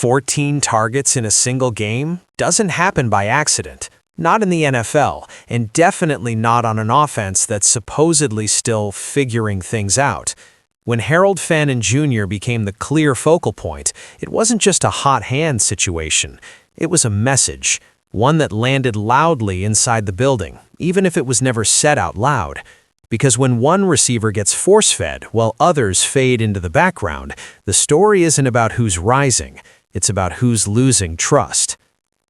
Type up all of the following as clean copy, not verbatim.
14 targets in a single game doesn't happen by accident. Not in the NFL, and definitely not on an offense that's supposedly still figuring things out. When Harold Fannin Jr. became the clear focal point, it wasn't just a hot hand situation. It was a message, one that landed loudly inside the building, even if it was never said out loud. Because when one receiver gets force-fed while others fade into the background, the story isn't about who's rising, it's about who's losing trust.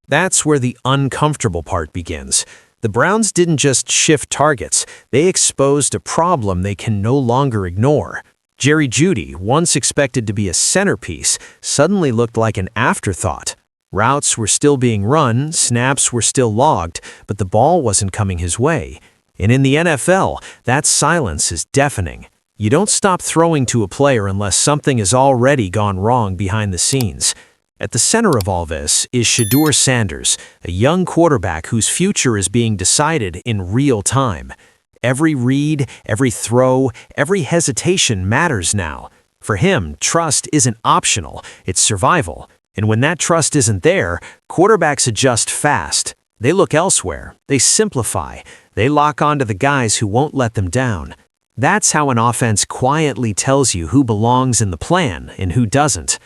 That's where the uncomfortable part begins. The Browns didn't just shift targets, they exposed a problem they can no longer ignore. Jerry Jeudy, once expected to be a centerpiece, suddenly looked like an afterthought. Routes were still being run, snaps were still logged, but the ball wasn't coming his way. And in the NFL, that silence is deafening. You don't stop throwing to a player unless something has already gone wrong behind the scenes. At the center of all this is Shedeur Sanders, a young quarterback whose future is being decided in real time. Every read, every throw, every hesitation matters now. For him, trust isn't optional, it's survival. And when that trust isn't there, quarterbacks adjust fast. They look elsewhere, they simplify, they lock onto the guys who won't let them down. That's how an offense quietly tells you who belongs in the plan and who doesn't.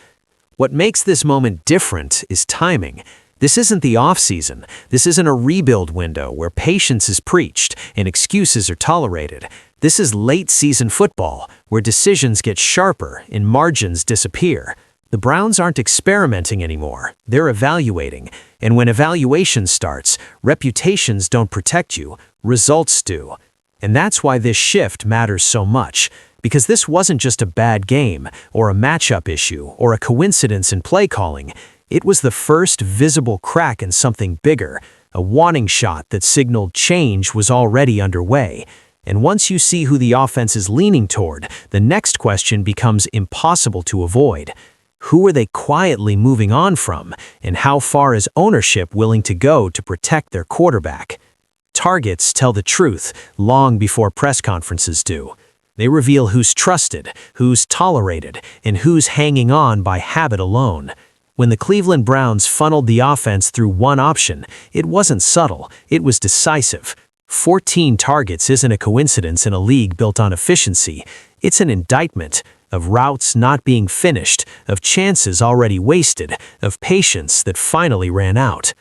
What makes this moment different is timing. This isn't the offseason. This isn't a rebuild window where patience is preached and excuses are tolerated. This is late-season football, where decisions get sharper and margins disappear. The Browns aren't experimenting anymore. They're evaluating. And when evaluation starts, reputations don't protect you, results do. And that's why this shift matters so much. Because this wasn't just a bad game, or a matchup issue, or a coincidence in play calling. It was the first visible crack in something bigger, a warning shot that signaled change was already underway. And once you see who the offense is leaning toward, the next question becomes impossible to avoid. Who are they quietly moving on from, and how far is ownership willing to go to protect their quarterback? Targets tell the truth long before press conferences do. They reveal who's trusted, who's tolerated, and who's hanging on by habit alone. When the Cleveland Browns funneled the offense through one option, it wasn't subtle, it was decisive. 14 targets isn't a coincidence in a league built on efficiency. It's an indictment of routes not being finished, of chances already wasted, of patience that finally ran out.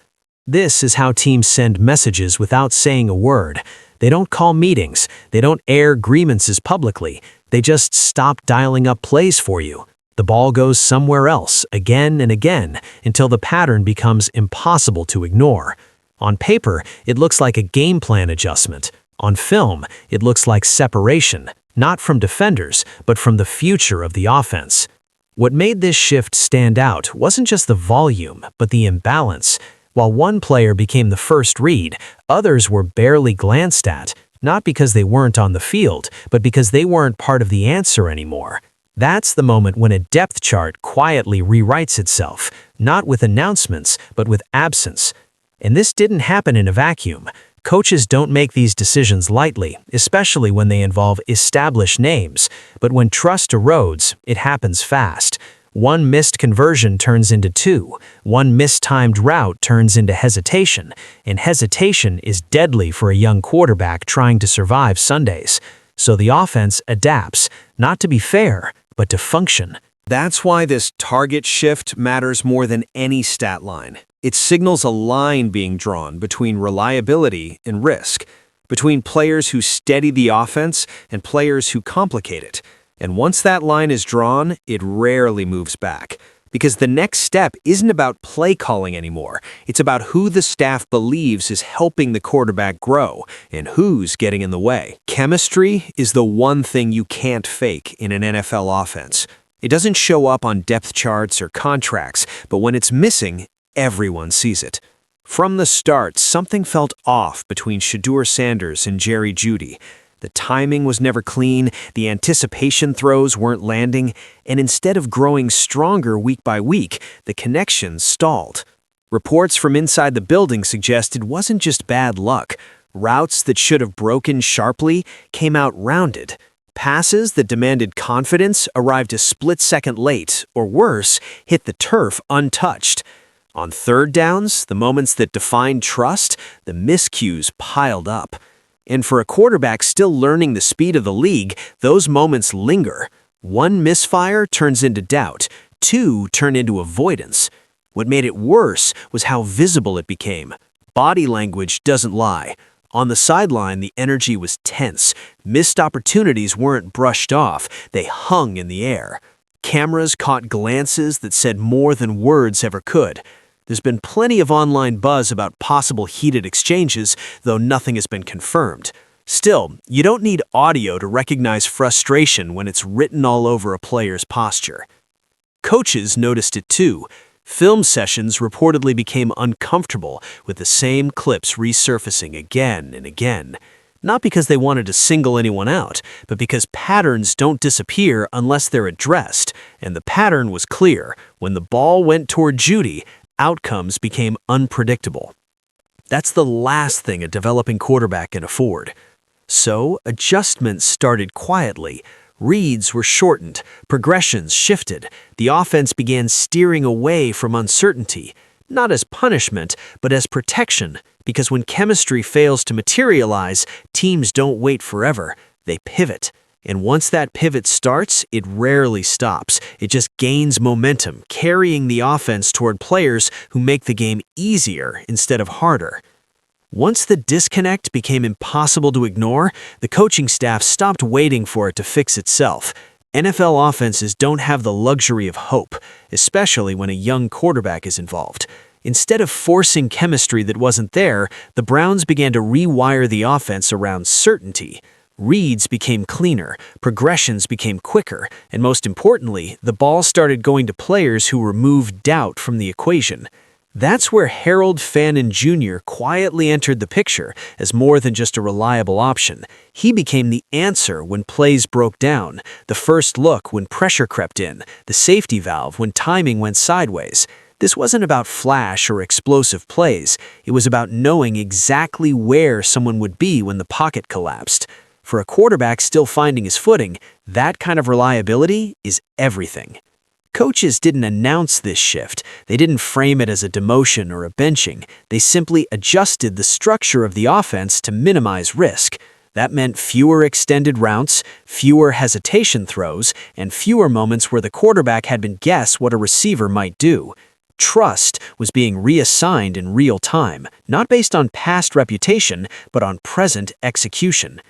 This is how teams send messages without saying a word. They don't call meetings, they don't air grievances publicly, they just stop dialing up plays for you. The ball goes somewhere else again and again until the pattern becomes impossible to ignore. On paper, it looks like a game plan adjustment. On film, it looks like separation, not from defenders, but from the future of the offense. What made this shift stand out wasn't just the volume, but the imbalance. While one player became the first read, others were barely glanced at, not because they weren't on the field, but because they weren't part of the answer anymore. That's the moment when a depth chart quietly rewrites itself, not with announcements, but with absence. And this didn't happen in a vacuum. Coaches don't make these decisions lightly, especially when they involve established names. But when trust erodes, it happens fast. One missed conversion turns into two. One mistimed route turns into hesitation. And hesitation is deadly for a young quarterback trying to survive Sundays. So the offense adapts, not to be fair, but to function. That's why this target shift matters more than any stat line. It signals a line being drawn between reliability and risk, between players who steady the offense and players who complicate it. And once that line is drawn, it rarely moves back. Because the next step isn't about play calling anymore. It's about who the staff believes is helping the quarterback grow and who's getting in the way. Chemistry is the one thing you can't fake in an NFL offense. It doesn't show up on depth charts or contracts, but when it's missing, everyone sees it. From the start, something felt off between Shedeur Sanders and Jerry Jeudy. The timing was never clean, the anticipation throws weren't landing, and instead of growing stronger week by week, the connection stalled. Reports from inside the building suggest it wasn't just bad luck. Routes that should have broken sharply came out rounded. Passes that demanded confidence arrived a split second late, or worse, hit the turf untouched. On third downs, the moments that defined trust, the miscues piled up. And for a quarterback still learning the speed of the league, those moments linger. One misfire turns into doubt, two turn into avoidance. What made it worse was how visible it became. Body language doesn't lie. On the sideline, the energy was tense. Missed opportunities weren't brushed off, they hung in the air. Cameras caught glances that said more than words ever could. There's been plenty of online buzz about possible heated exchanges, though nothing has been confirmed. Still, you don't need audio to recognize frustration when it's written all over a player's posture. Coaches noticed it too. Film sessions reportedly became uncomfortable with the same clips resurfacing again and again. Not because they wanted to single anyone out, but because patterns don't disappear unless they're addressed, and the pattern was clear. When the ball went toward Jeudy, outcomes became unpredictable. That's the last thing a developing quarterback can afford. So, adjustments started quietly. Reads were shortened, progressions shifted. The offense began steering away from uncertainty, not as punishment, but as protection, because when chemistry fails to materialize, teams don't wait forever, they pivot. And once that pivot starts, it rarely stops. It just gains momentum, carrying the offense toward players who make the game easier instead of harder. Once the disconnect became impossible to ignore, the coaching staff stopped waiting for it to fix itself. NFL offenses don't have the luxury of hope, especially when a young quarterback is involved. Instead of forcing chemistry that wasn't there, the Browns began to rewire the offense around certainty. Reads became cleaner, progressions became quicker, and most importantly, the ball started going to players who removed doubt from the equation. That's where Harold Fannin Jr. quietly entered the picture as more than just a reliable option. He became the answer when plays broke down, the first look when pressure crept in, the safety valve when timing went sideways. This wasn't about flash or explosive plays. It was about knowing exactly where someone would be when the pocket collapsed. For a quarterback still finding his footing, that kind of reliability is everything. Coaches didn't announce this shift. They didn't frame it as a demotion or a benching. They simply adjusted the structure of the offense to minimize risk. That meant fewer extended routes, fewer hesitation throws, and fewer moments where the quarterback had to guess what a receiver might do. Trust was being reassigned in real time, not based on past reputation, but on present execution.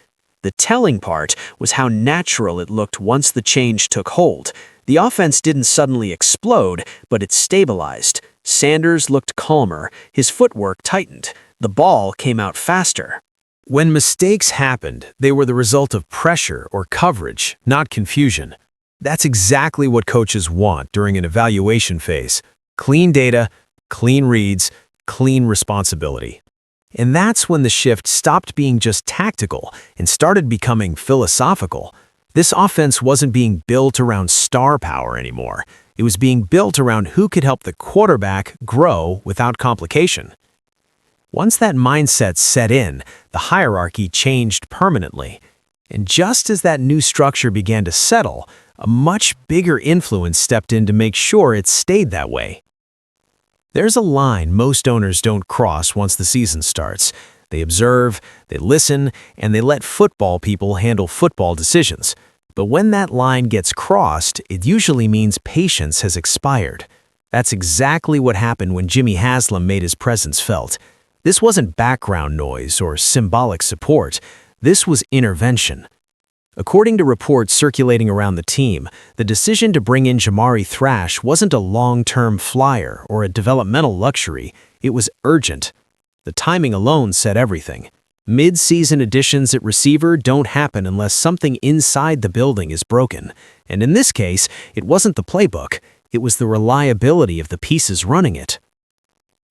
The telling part was how natural it looked once the change took hold. The offense didn't suddenly explode, but it stabilized. Sanders looked calmer, his footwork tightened, the ball came out faster. When mistakes happened, they were the result of pressure or coverage, not confusion. That's exactly what coaches want during an evaluation phase. Clean data, clean reads, clean responsibility. And that's when the shift stopped being just tactical and started becoming philosophical. This offense wasn't being built around star power anymore. It was being built around who could help the quarterback grow without complication. Once that mindset set in, the hierarchy changed permanently. And just as that new structure began to settle, a much bigger influence stepped in to make sure it stayed that way. There's a line most owners don't cross once the season starts. They observe, they listen, and they let football people handle football decisions. But when that line gets crossed, it usually means patience has expired. That's exactly what happened when Jimmy Haslam made his presence felt. This wasn't background noise or symbolic support. This was intervention. According to reports circulating around the team, the decision to bring in Jamari Thrash wasn't a long-term flyer or a developmental luxury. It was urgent. The timing alone said everything. Mid-season additions at receiver don't happen unless something inside the building is broken. And in this case, it wasn't the playbook. It was the reliability of the pieces running it.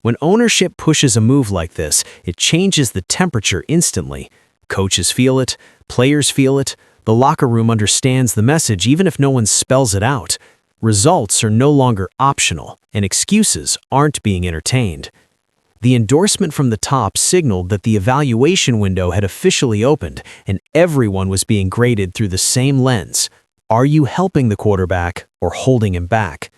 When ownership pushes a move like this, it changes the temperature instantly. Coaches feel it, players feel it, the locker room understands the message even if no one spells it out. Results are no longer optional, and excuses aren't being entertained. The endorsement from the top signaled that the evaluation window had officially opened, and everyone was being graded through the same lens. Are you helping the quarterback or holding him back?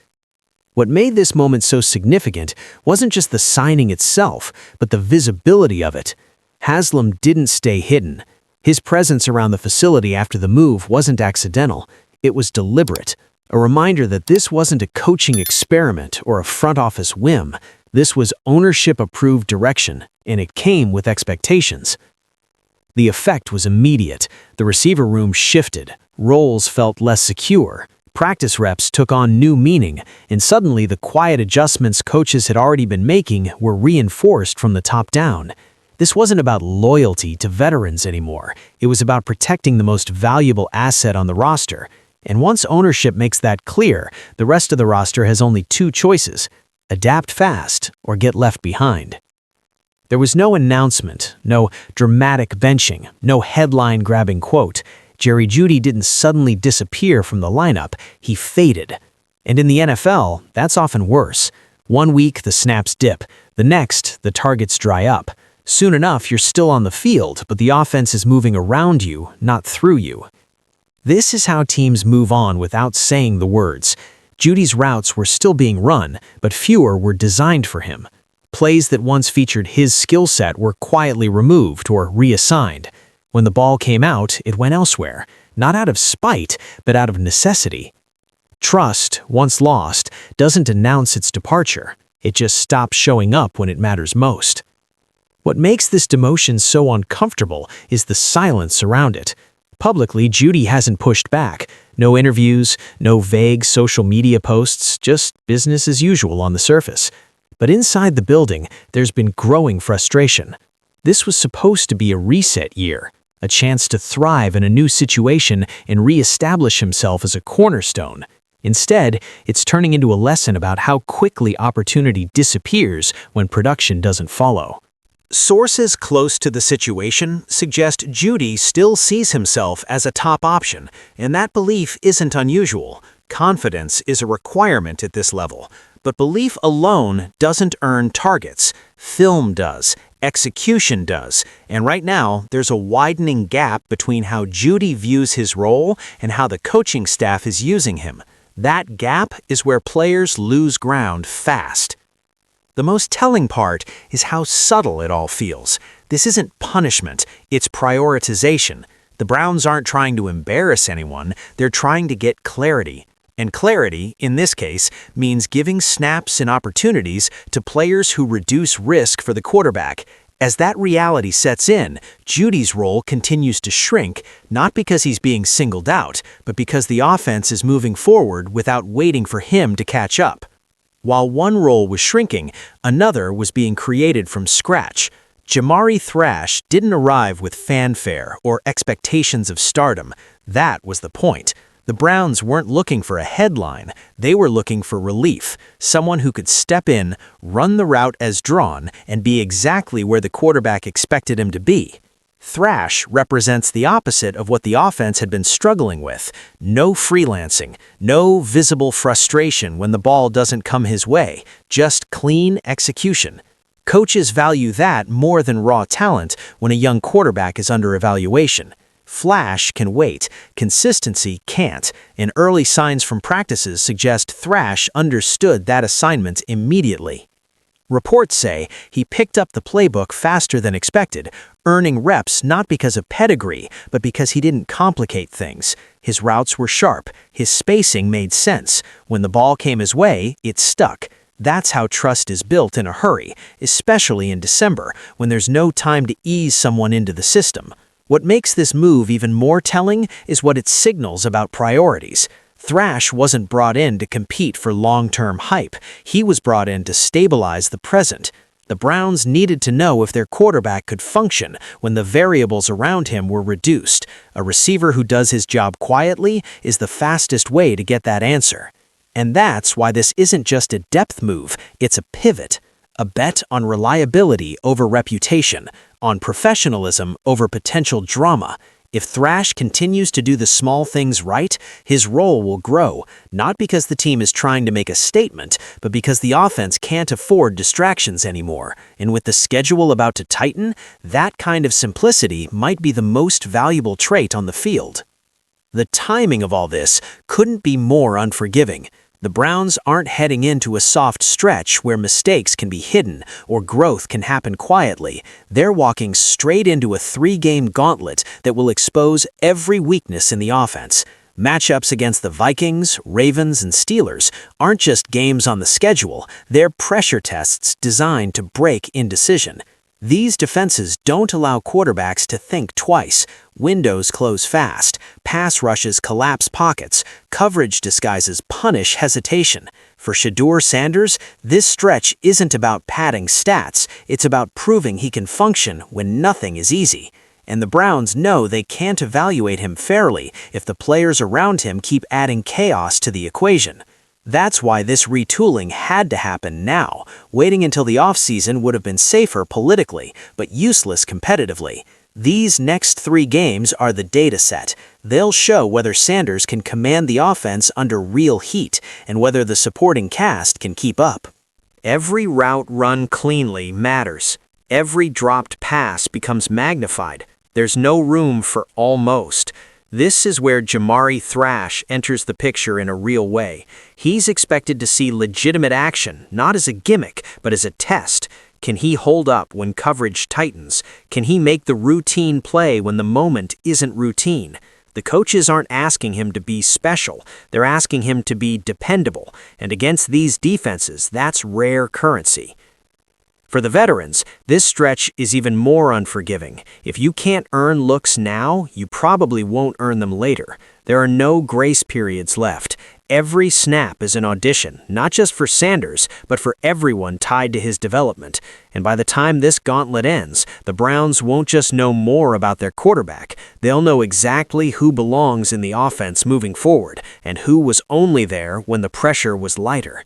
What made this moment so significant wasn't just the signing itself, but the visibility of it. Haslam didn't stay hidden. His presence around the facility after the move wasn't accidental. It was deliberate, a reminder that this wasn't a coaching experiment or a front office whim. This was ownership-approved direction, and it came with expectations. The effect was immediate. The receiver room shifted. Roles felt less secure. Practice reps took on new meaning, and suddenly the quiet adjustments coaches had already been making were reinforced from the top down. This wasn't about loyalty to veterans anymore. It was about protecting the most valuable asset on the roster. And once ownership makes that clear, the rest of the roster has only two choices: adapt fast or get left behind. There was no announcement, no dramatic benching, no headline-grabbing quote. Jerry Jeudy didn't suddenly disappear from the lineup, he faded. And in the NFL, that's often worse. One week, the snaps dip. The next, the targets dry up. Soon enough, you're still on the field, but the offense is moving around you, not through you. This is how teams move on without saying the words. Jeudy's routes were still being run, but fewer were designed for him. Plays that once featured his skill set were quietly removed or reassigned. When the ball came out, it went elsewhere, not out of spite, but out of necessity. Trust, once lost, doesn't announce its departure. It just stops showing up when it matters most. What makes this demotion so uncomfortable is the silence around it. Publicly, Jeudy hasn't pushed back. No interviews, no vague social media posts, just business as usual on the surface. But inside the building, there's been growing frustration. This was supposed to be a reset year, a chance to thrive in a new situation and re-establish himself as a cornerstone. Instead, it's turning into a lesson about how quickly opportunity disappears when production doesn't follow. Sources close to the situation suggest Jeudy still sees himself as a top option, and that belief isn't unusual. Confidence is a requirement at this level, but belief alone doesn't earn targets. Film does, execution does, and right now there's a widening gap between how Jeudy views his role and how the coaching staff is using him. That gap is where players lose ground fast. The most telling part is how subtle it all feels. This isn't punishment, it's prioritization. The Browns aren't trying to embarrass anyone, they're trying to get clarity. And clarity, in this case, means giving snaps and opportunities to players who reduce risk for the quarterback. As that reality sets in, Jeudy's role continues to shrink, not because he's being singled out, but because the offense is moving forward without waiting for him to catch up. While one role was shrinking, another was being created from scratch. Jamari Thrash didn't arrive with fanfare or expectations of stardom. That was the point. The Browns weren't looking for a headline. They were looking for relief, someone who could step in, run the route as drawn, and be exactly where the quarterback expected him to be. Thrash represents the opposite of what the offense had been struggling with. No freelancing, no visible frustration when the ball doesn't come his way, just clean execution. Coaches value that more than raw talent when a young quarterback is under evaluation. Flash can wait, consistency can't, and early signs from practices suggest Thrash understood that assignment immediately. Reports say he picked up the playbook faster than expected, earning reps not because of pedigree, but because he didn't complicate things. His routes were sharp, his spacing made sense. When the ball came his way, it stuck. That's how trust is built in a hurry, especially in December, when there's no time to ease someone into the system. What makes this move even more telling is what it signals about priorities. Thrash wasn't brought in to compete for long-term hype. He was brought in to stabilize the present. The Browns needed to know if their quarterback could function when the variables around him were reduced. A receiver who does his job quietly is the fastest way to get that answer. And that's why this isn't just a depth move, it's a pivot. A bet on reliability over reputation, on professionalism over potential drama. If Thrash continues to do the small things right, his role will grow, not because the team is trying to make a statement, but because the offense can't afford distractions anymore. And with the schedule about to tighten, that kind of simplicity might be the most valuable trait on the field. The timing of all this couldn't be more unforgiving. The Browns aren't heading into a soft stretch where mistakes can be hidden or growth can happen quietly. They're walking straight into a 3-game gauntlet that will expose every weakness in the offense. Matchups against the Vikings, Ravens, and Steelers aren't just games on the schedule, they're pressure tests designed to break indecision. These defenses don't allow quarterbacks to think twice. Windows close fast, pass rushes collapse pockets, coverage disguises punish hesitation. For Shedeur Sanders, this stretch isn't about padding stats, it's about proving he can function when nothing is easy. And the Browns know they can't evaluate him fairly if the players around him keep adding chaos to the equation. That's why this retooling had to happen now. Waiting until the offseason would have been safer politically, but useless competitively. These next 3 games are the data set. They'll show whether Sanders can command the offense under real heat and whether the supporting cast can keep up. Every route run cleanly matters. Every dropped pass becomes magnified. There's no room for almost. This is where Jamari Thrash enters the picture in a real way. He's expected to see legitimate action, not as a gimmick, but as a test. Can he hold up when coverage tightens? Can he make the routine play when the moment isn't routine? The coaches aren't asking him to be special. They're asking him to be dependable. And against these defenses, that's rare currency. For the veterans, this stretch is even more unforgiving. If you can't earn looks now, you probably won't earn them later. There are no grace periods left. Every snap is an audition, not just for Sanders, but for everyone tied to his development. And by the time this gauntlet ends, the Browns won't just know more about their quarterback. They'll know exactly who belongs in the offense moving forward, and who was only there when the pressure was lighter.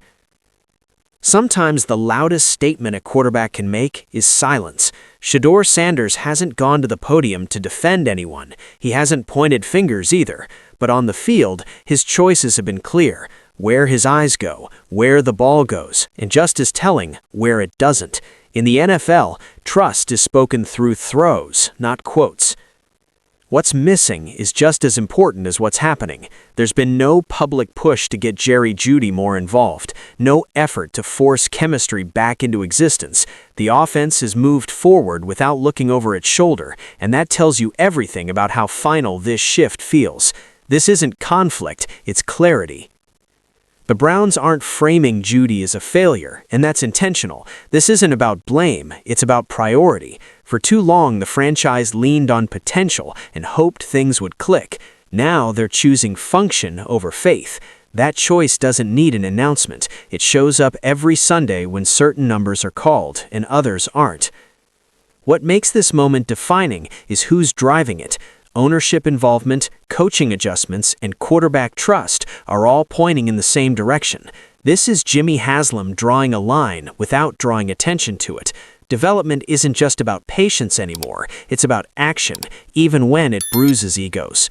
Sometimes the loudest statement a quarterback can make is silence. Shedeur Sanders hasn't gone to the podium to defend anyone. He hasn't pointed fingers either. But on the field, his choices have been clear. Where his eyes go, where the ball goes, and just as telling, where it doesn't. In the NFL, trust is spoken through throws, not quotes. What's missing is just as important as what's happening. There's been no public push to get Jerry Jeudy more involved, no effort to force chemistry back into existence. The offense has moved forward without looking over its shoulder, and that tells you everything about how final this shift feels. This isn't conflict, it's clarity. The Browns aren't framing Jeudy as a failure, and that's intentional. This isn't about blame, it's about priority. For too long, the franchise leaned on potential and hoped things would click. Now they're choosing function over faith. That choice doesn't need an announcement. It shows up every Sunday when certain numbers are called and others aren't. What makes this moment defining is who's driving it. Ownership involvement, coaching adjustments, and quarterback trust are all pointing in the same direction. This is Jimmy Haslam drawing a line without drawing attention to it. Development isn't just about patience anymore, it's about action, even when it bruises egos.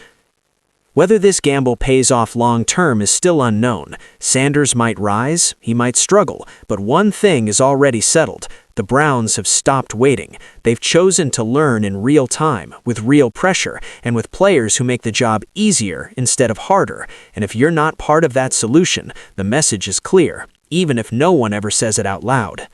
Whether this gamble pays off long-term is still unknown. Sanders might rise, he might struggle, but one thing is already settled. The Browns have stopped waiting. They've chosen to learn in real time, with real pressure, and with players who make the job easier instead of harder. And if you're not part of that solution, the message is clear, even if no one ever says it out loud.